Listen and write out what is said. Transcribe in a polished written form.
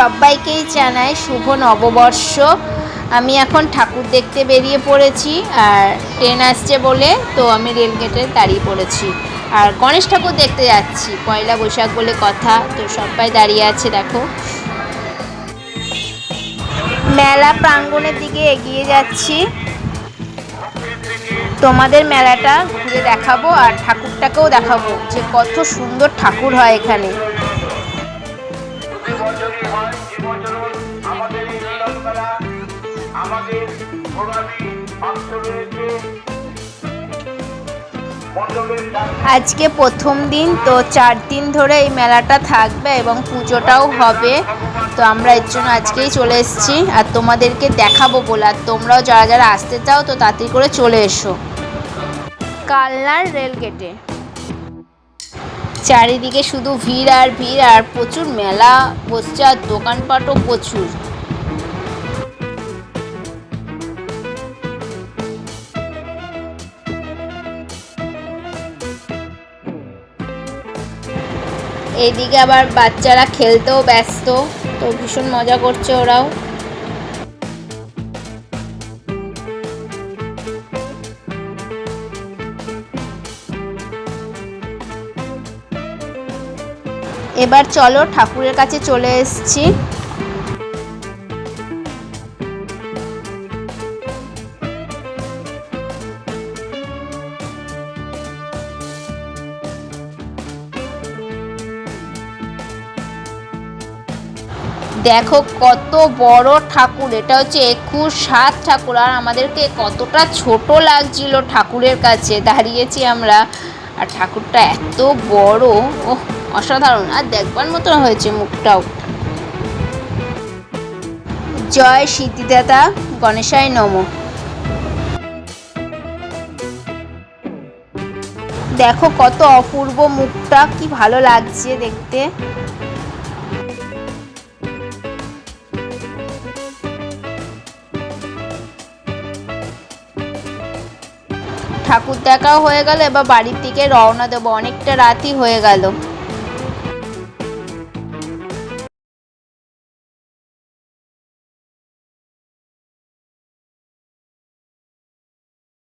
সবাইকেই জানাই শুভ নববর্ষ। আমি এখন ঠাকুর দেখতে বেরিয়ে পড়েছি, আর ট্রেন আসছে বলে তো আমি রেলগেটে দাঁড়িয়ে পড়েছি। আর গণেশ ঠাকুর দেখতে যাচ্ছি, পয়লা বৈশাখ বলে কথা, তো সবাই দাঁড়িয়ে আছে। দেখো মেলা প্রাঙ্গণের দিকে এগিয়ে যাচ্ছি, তোমাদের মেলাটা ঘুরে দেখাবো আর ঠাকুরটাকেও দেখাবো যে কত সুন্দর ঠাকুর হয় এখানে। আজকে প্রথম দিন, তো 4 দিন ধরে এই মেলাটা থাকবে এবং পুজোটাও হবে। তো আমরা এর জন্য আজকেই চলে এসেছি আর তোমাদেরকে দেখাবো বলে। আর তোমরাও যারা যারা আসতে চাও তো তাড়াতাড়ি করে চলে এসো। কালনার রেলগেটে চারিদিকে শুধু ভিড় আর ভিড়, আর প্রচুর মেলা বসছে আর দোকানপাটও প্রচুর। এইদিকে আবার বাচ্চারা খেলতেও ব্যস্ত, তো ভীষণ মজা করছে ওরাও। এবার চলো ঠাকুরের কাছে চলে এসেছি। দেখো কত বড় ঠাকুর, এটা হচ্ছে 21 ঠাকুর। আর আমাদেরকে কতটা ছোট লাগছিল ঠাকুরের কাছে দাঁড়িয়েছি আমরা, আর ঠাকুরটা এত বড়, ওহ অসাধারণ। আর দেখবার মতো হয়েছে মুখটাও। জয় সিদ্ধিদাতা গণেশায় নমঃ। দেখো কত অপূর্ব মুখটা, কি ভালো লাগছে দেখতে। ঠাকুর দেখাও হয়ে গেল, এবার বাড়ির দিকে রওনা দেবো, অনেকটা রাতই হয়ে গেল।